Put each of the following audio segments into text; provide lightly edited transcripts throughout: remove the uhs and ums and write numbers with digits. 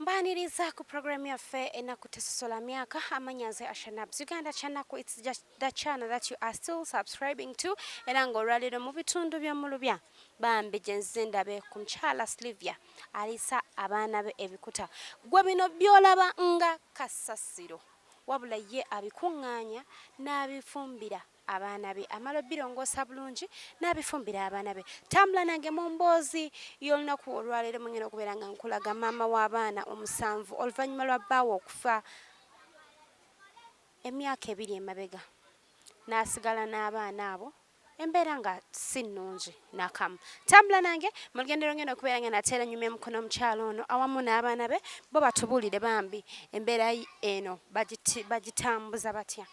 Mbaniriza ku program yaffe enakutesosola myaka amanyaze Ashanabs Uganda channel. It's just the channel that you are still subscribing to era ng'olwaliro mu bitundu by'omulubya bambi gyenze ndabe ku mukyala slyvia alisa abaana be ebikuta gwe bino byolaba nga kasasiro wabula ye abikuŋŋaanya n'abifumbira abaana be amala birongoosa bulungi n'abifumbira abaana be. Tambula nange mu mboozi y'olunaku olwaleero mungena okubeera nga nkulaga maama w'abaana omusanvu oluvannyuma lwa bbaawe okufa emyaka 2 emabega n'asigala n'abaana abo embeera nga si nnungi n'akamu. Tambula nange mu lugendero ngenda okubeera nga nateera nyuma emikono omukyalo ono awamu n'abaana be bo batubuulire bambi embeera eno bagitambuza batya.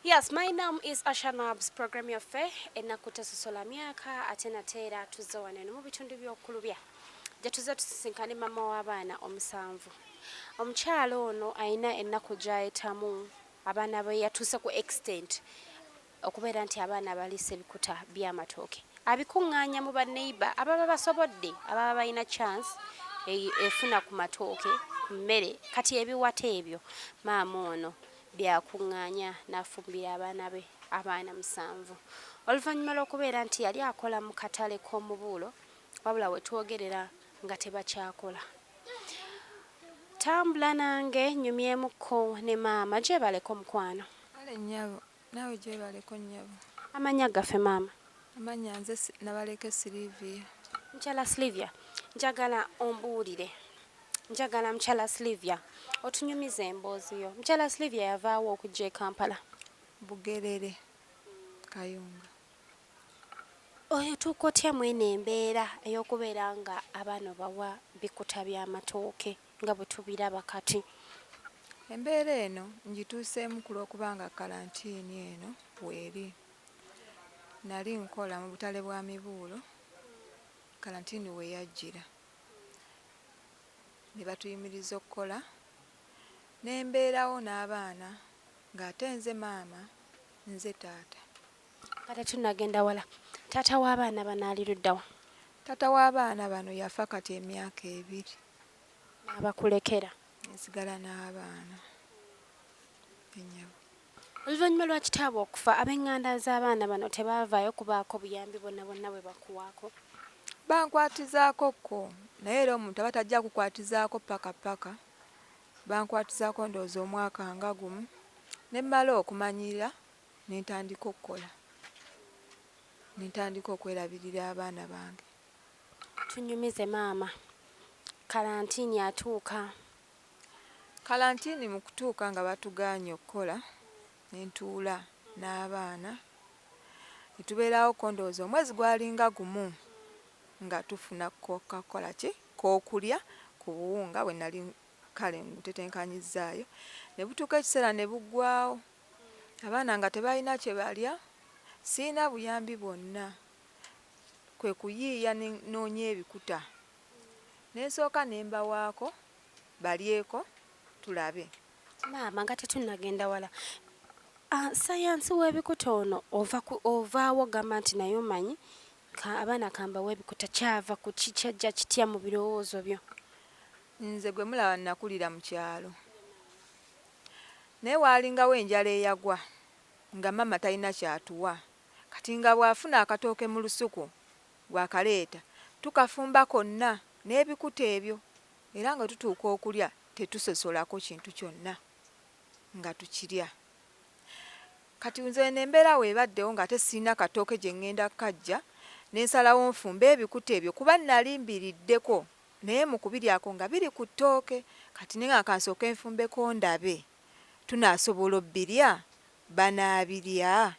Yes, my name is Ashanabs program yaffe enakutesosola myaka ate nateera tuzze wano mu bitundu by'okulubya gye tuzze tusisinkane maama w'abaana omusanvu. Omukyalo ono ayina ennaku gy'ayitamu abaana be yatuuse ku extent okubeera nti abaana baliisa ebikuta by'amatooke abikuŋŋaanya mu baneiba ababa basobodde ababa balina chance efuna ku matooke ku mmere kati ebiwata ebyo maama ono byakuŋŋaanya n'afumbira abaana be abaana 7 oluvannyuma lw'okubeera nti yali akola mu katale k'omubuulo wabula we twogerera nga tebakyakola. Tambula nange nyumyemuko ne maama gyebaleko mukwano. Ale nnyabo naawe gyebaleko nnyabo. Amanya gaffe maama? Amanya nze nabaleke slyvia. Mukyala slyvia njagala ombuulire. Njagala mukyala slyvia otunyumiza emboozi yo. Mukyala slyvia yavaawo okujja e Kampala? Bugerere Kayunga. Oyo tuuka otya mweno embeera ey'okubeera nga abaana bawa bikuta by'amatooke nga bwe tubiraba kati? Embeera eno ngituuseemu ku lw'okubanga kalantiini eno weeri. Nali nkola mu butale bwa mibuulo kalantiini we yajjira. Ne batuyimiriza okukola ne mbeerawo n'abaana ng'ate nze maama nze taata. Kati tunagenda wala. Taata w'abaana bano ali luddawa? Taata w'abaana bano yafa kati emyaka 2. Abakulekera. Nsigala n'abaana. Ennyabo. Oluvannyuma lwa kitaabwe okufa ab'eŋŋanda z'abaana bano tebaavaayo kubaako buyambi bonna bwe bakuwaako? Bankwatizaako naye era omuntu aba tajja kukwatizaako paka. Bankwatizaako ndowooza omwaka nga gumu ne mmala okumanyira ne ntandika okukola. Ne ntandika okwerabirira abaana bange. Tunyumize maama. Kalantiini atuuka. Kalantiini mu kutuuka nga batugaanye okukola ne ntuula n'abaana. Ne tubeerawo ndowooza omwezi gwalinga gumu nga tufuna kokakola ki k'okulya ku buwunga bwe nali kale ngutetenkanyizaayo. Ne butuuka ekiseera ne buggwaawo. Abaana nga tebalina kye balya, siina buyambi bwonna. Kwe kuyiiya noonya ebikuta. Ne nsooka ne mbawaako balyeko tulabe. Maama nga tetunnagenda wala. Sayansi w'ebikuta ono ovaawo gamba nti naye omanyi abaana kambawo ebikuta kyava ku kyajja kitya mu birowoozo byo? Nze gwe mulaba nakulira mu kyalo. Naye waalingawo enjala eyagwa nga mama talina kyatuwa. Kati nga bw'afuna akatooke mu lusuku bw'akaleeta tukafumba konna n'ebikuta ebyo. Era nga tutuuka okulya tetusosolako kintu kyonna nga tukirya. Kati nze ne mbeera weebaddewo nga tesiina katooke gye ŋŋenda kajja ne nsalawo nfumba ebikuta ebyo kuba nali mbiriddeko naye mu kubiryako nga biri ku ttooke. Kati ne nga kansooke nfumbeko ndabe tunaasobola obbirya banaabirya.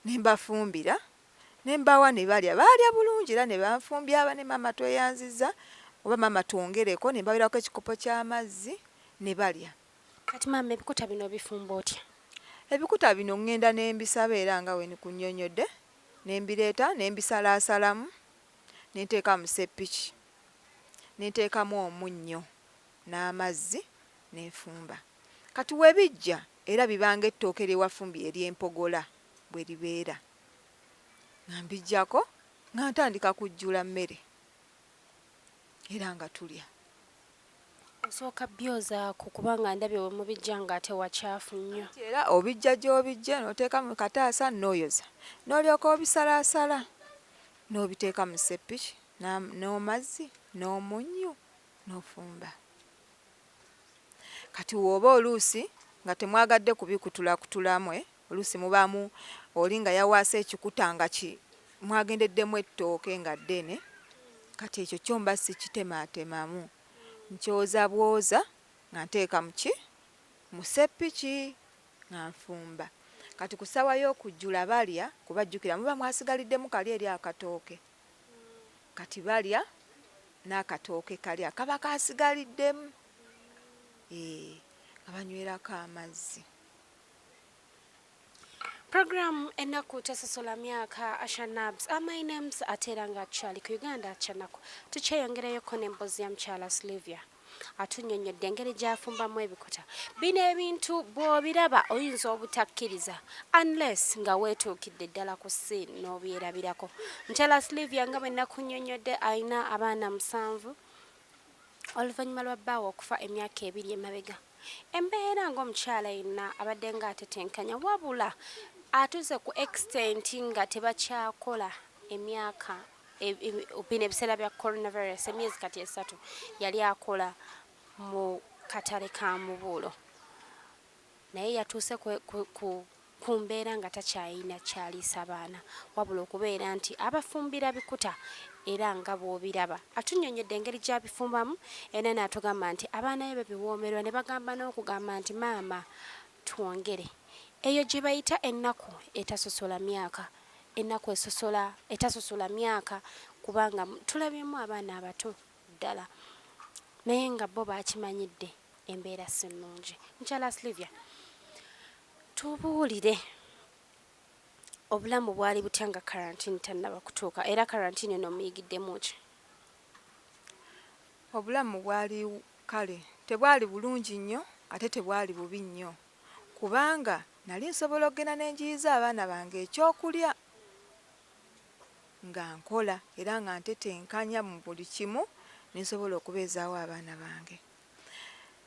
Ne mbafumbira ne mbawa ne balya. Baalya bulungi era ne banfumbya ne maama tweyanziza oba maama twongereko ne mbawirako ekikopo ky'amazzi ne balya. Kati maama ebikuta bino bifumba otya? Ebikuta bino ŋŋenda ne mbisaba era nga we kunnyonnyodde ne mbireeta ne mbisalaasalamu ne nteeka mu seppiki ne nteekamu omunnyo n'amazzi ne nfumba. Kati we bijja era bibanga ettooke lye wafumbi ery'empogola bwe libeera. Nga mbijjako nga ntandika kujjula mmere era nga tulya. Osooka byozaako kubanga ndabye we mubijja ng'ate wacaafu nnyo. Era obijja gy'obijja n'oteeka mu kataasa n'oyoza n'olyoka obisalaasala n'obiteeka mu seppiki n'amazzi n'omunnyo n'ofumba. Kati w'oba oluusi nga temwagadde kubikutulakutulamu oluusi mubaamu oli nga yawaasa ekikuta nga mwagendeddemu ettooke nga ddene. Kati ekyo kyomba sikitemaatemamu. Nkyoza bwoza nga nteeka mu seppiki nga nfumba. Kati ku ssaawa y'okujjula balya kubajjukira muba mwasigaliddemu kali eri akatooke. Kati balya n'akatooke kalya kaba kasigaliddemu. Nga banywerako amazzi. Program ennaku tesosola myaka Ashanabs. My name's Ateranga Chali ku Uganda Chanako. Tukyeyongereyoko n'emboozi ya Mukyala Slyvia. Atunnyonnyodde engeri gy'afumbamu ebikuta. Bino ebintu bw'obiraba oyinza obutakkiriza unless nga weetuukidde ddala ku scene n'obyerabirako. Mukyala Slyvia nga bwe nakunnyonnyodde alina abaana 7 oluvannyuma lwa bbaawe okufa emyaka 2 emabega. Embeera ng'omukyala yenna abadde ng'atetenkanya wabula atuze ku extent nga tebakyakola emyaka bino ebiseera bya coronavirus emyezi kati 3 yali akola mu katale ka Mubuulo. Naye yatuuse ku mbeera nga takyayina kyaliisa baana wabula okubeera nti abafumbira bikuta era nga bw'obiraba. Atunnyonnyodde engeri gy'abifumbamu era n'atugamba nti abaana be biwoomerwa ne bagamba n'okugamba nti maama twongere. Eyo gye bayita ennaku etasosola myaka. Ennaku etasosola myaka kubanga tulabyemu abaana abato ddala. Naye nga bo bakimanyidde embeera si nnungi. Mukyala Slyvia, tubuulire obulamu bwali butya nga karantini tannaba kutuuka era karantini eno muyigiddemu ki? Obulamu bwali kale tebwali bulungi nnyo ate tebwali bubi nnyo kubanga nali nsobola okgenda n'enjiyiza abaana bange ekyokulya nga nkola era nga ntetenkanya mu buli kimu ninsobola okubeezaawo abaana bange.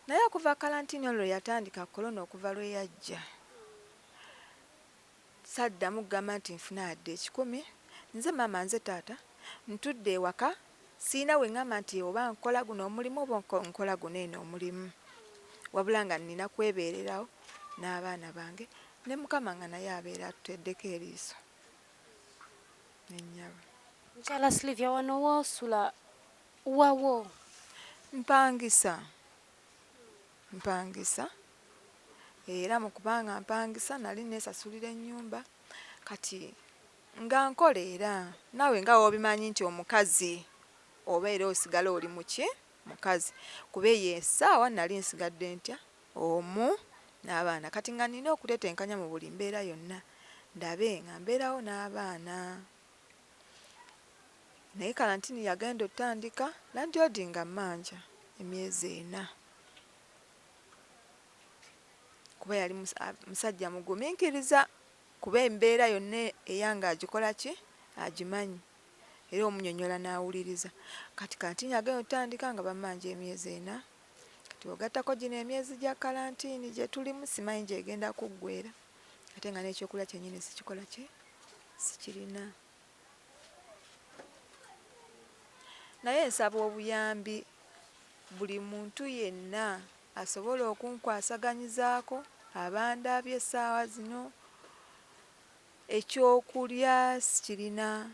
Naye okuva kalantini olwo yatandika korona okuva lwe yajja saddamu kugamba nti nfuna yadde 10. Nze maama nze taata ntudde ewaka siina we ŋŋamba nti oba nkola guno omulimu oba nkola guno eno omulimu, wabula nga nnina kwebeererawo n'abaana bange ne mukama nga naye abeera atuteddeko eriiso nennyabo. Mukyala Sylvia, wano woosula wawo? Mpangisa era mu kubanga mpangisa nali neesasulira ennyumba kati nga nkola era naawe nga wobimanyi nti omukazi obeera osigala oli muki mukazi kuba eyo essaawa nali nsigadde ntya omu n'abaana kati nga nina okutetenkanya mu buli mbeera yonna ndabe nga mbeerawo n'abaana. Naye kalantini yagenda otandika landiodi nga mmanja emyezi 4 kuba yali musajja mugumiikiriza kuba embeera yonna eyanga agikola ki agimanyi era omunyonyola n'awuliriza. Kati kalantini yagenda otandika nga bammanja emyezi 4 kati ogattako gino emyezi gya kalantini gye tulimu simanyi gyegenda kuggwera ate nga n'ekyokulya kyennyini sikikola ki sikirina. Naye nsaba obuyambi buli muntu yenna asobola okunkwasaganyizaako abandabye essaawa zino, ekyokulya sikirina,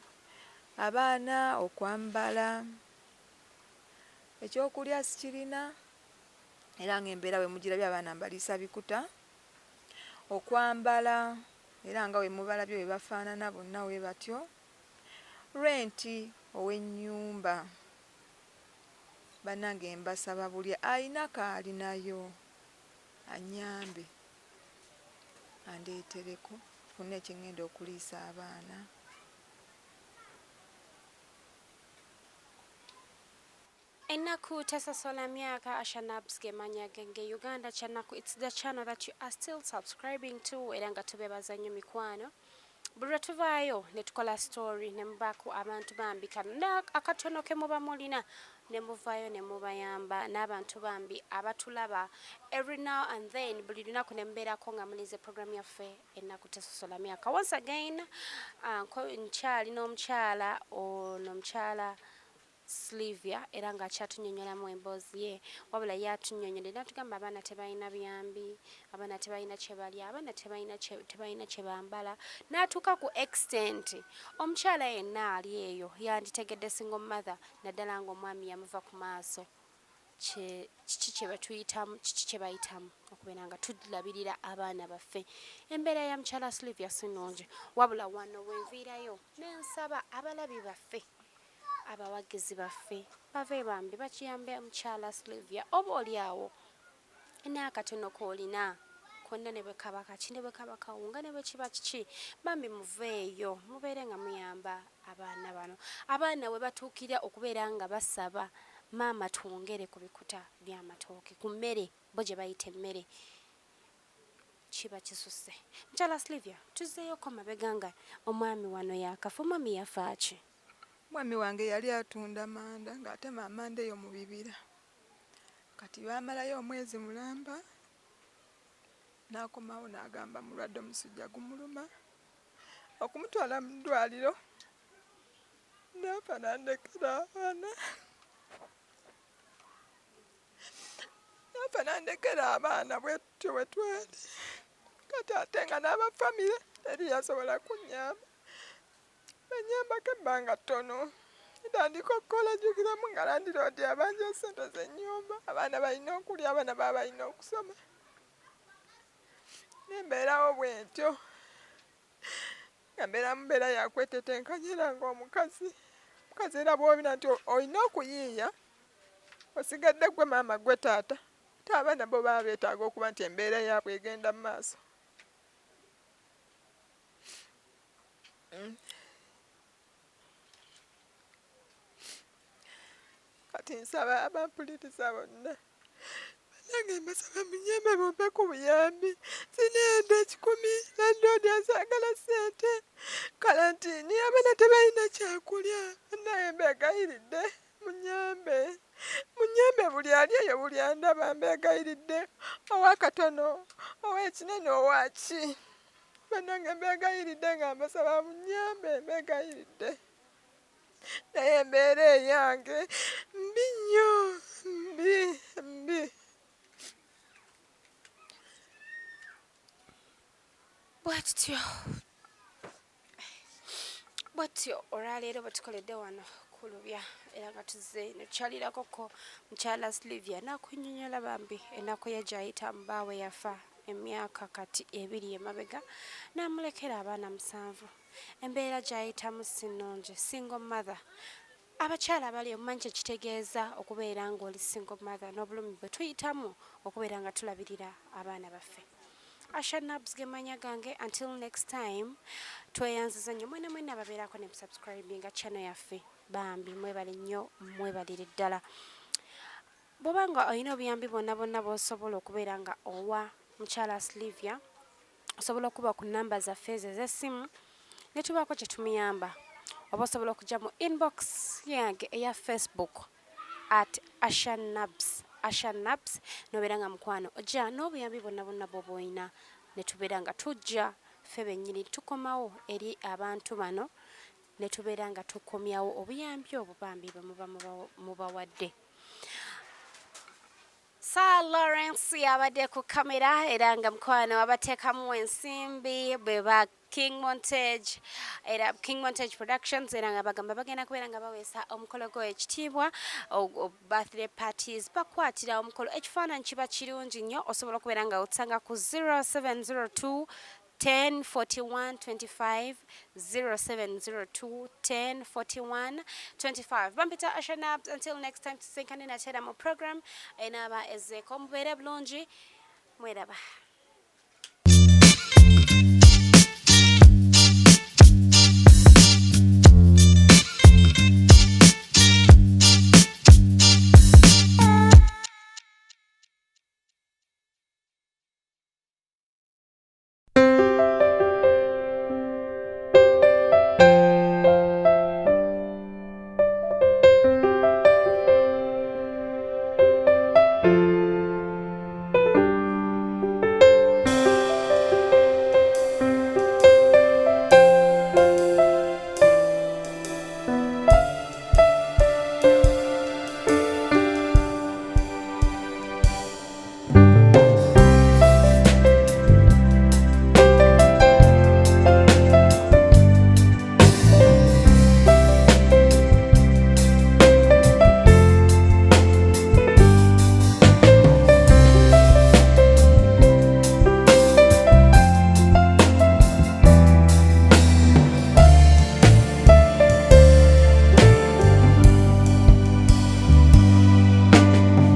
abaana okwambala ekyokulya sikirina era ng'embeera bwe mugirabye abaana mbaliisa bikuta, okwambala era nga bwe mubalabye bwe bafaanana bonna bwe batyo, renti ow'ennyumba bannange mbasaba buli ayina kaalinayo anyambe andeetereko fune ekingenda okuliisa abaana. Ennaku tesasola myaka Ashanabs gemanya genge Uganda chanaku. It's the channel that you are still subscribing to era nga tubebaza nnyo mikwano buli lwe tuvaayo ne tukola story ne mubaako abantu bambi kana akatono ke muba mulina ne muvaayo ne mubayamba n'abantu bambi abatulaba every now and then buli lunaku ne mbeerako nga mulize program yaffe ennaku tesasola myaka. Once again nkyali n'omukyala ono mukyala Slyvia era nga kyatunyonyolamu emboozi ye wabula yatunyonyolera tugamba abaana tebalina byambi, abaana tebalina kye balya, abaana tebalina kye bambala n'atuuka ku extent omukyala yenna ali eyo yanditegedde single mother naddala ng'omwami yamuva ku maaso kiki kye batuyitamu kiki kye bayitamu okubeera nga tulabirira abaana baffe. Embeera ya mukyala Slyvia si nnungi wabula wano wenviirayo n'ensaba abalabi baffe abawagizi baffe bave bambi bakiyambe mukyala Slyvia oba oli awo n'akatono koolina konna ne bwe kaba kaki ne bwe kaba kawunga ne bwe kiba kiki bambi muveeyo mubeere nga muyamba abaana bano. Abaana we batuukira okubeera nga basaba maama twongere ku bikuta by'amatooke ku mmere bo gye bayita emmere kiba kisusse. Mukyala Slyvia tuzzeeyoko mabega nga omwami wano yaakafa, omwami yafa ki? Mwami wange yali atunda manda ng'atema amanda eyo mu bibira kati baamalayo omwezi mulamba n'akomawo n'agamba mulwadde omusujja gumuluma okumutwala mu ddwaliro n'afa n'andekera abaana bwe tutyo bwe twali kati ate nga n'abafamire teri yasobola kunnyamba banyambako ebbanga ttono ntandika okukola jjukiramu nga landiroodi abanja ssente z'ennyumba abaana balina okulya abaana baba balina okusoma nembeerawo bwentyo nga mbeera mu mbeera yakwetetenkanya era ng'omukazi era bw'obina nti olina okuyiiya osigadde gwe maama gwe taata ate abaana bo baba beetaaga okuba nti embeera yaabwe egenda mu maaso. Kati nsaba abampuliriza bonna nange mbasaba munyembe mumpe ku buyambi sinende 10 landlord asagala ssente kalantini abaana tebalina kyakulya naye mbegayiridde munyembe buli ali eyo buli andaba mbegayiridde owakatono owekinene owaki banange mbegayiridde nga mbasaba munyembe mbegayiridde naye embeera eyange mbi nnyo mbi bwatyo olwaleero batukoledde wano kulubya era nga tuzze netukyalirakoko mukyala slyvia nakunyonyola bambi ennaku ye gyayita mubaawe yafa emyaka kati 2 emabega namulekera abaana 7 embeera gyayitamu sinungi single mother abakyala abali omumanyi kyekitegeeza okubeera ngaoli single mother n'obulumi bwe tuyitamu okubeera nga tulabirira abaana baffe. Asha Nabs gemanya gange. Until next time, tweyanziza nnyo mwena ababeerako ne subscribinga channel yaffe bambi mwebale nnyo mwebalire ddala. Bw'obanga olina obuyambi bonna bw'osobola okubeera nga owa mukyala Slyvia osobola okuba ku namba zaffe ez'essimu ne tubaako kye tumuyamba oba osobola okujja mu inbox yange eya Facebook at Asha Nabs nobeera nga mukwano ojja n'obuyambi bonna bw'oboolina ne tubeera nga tujja ffe bennyini tukomawo eri abantu bano ne tubeera nga tukomyawo obuyambi obwo bambi bwe muba mubawadde. Lawrence yabadde ku kamera era nga mukwano abateekamu ensimbi bwe ba King Montage Productions era nga bagamba bagenda kubeera nga baweesa omukolo gw'ekitiibwa birthday parties bakwatira omukolo ekifaananyi kiba kirungi nnyo osobola okubeera nga otsanga ku 0702 10 41 25 0702 10 41 25. Bampita Asha Nabs. Until next time, tusinkane na tera mu program enaaba ezzeeko mubeere bulungi mweraba.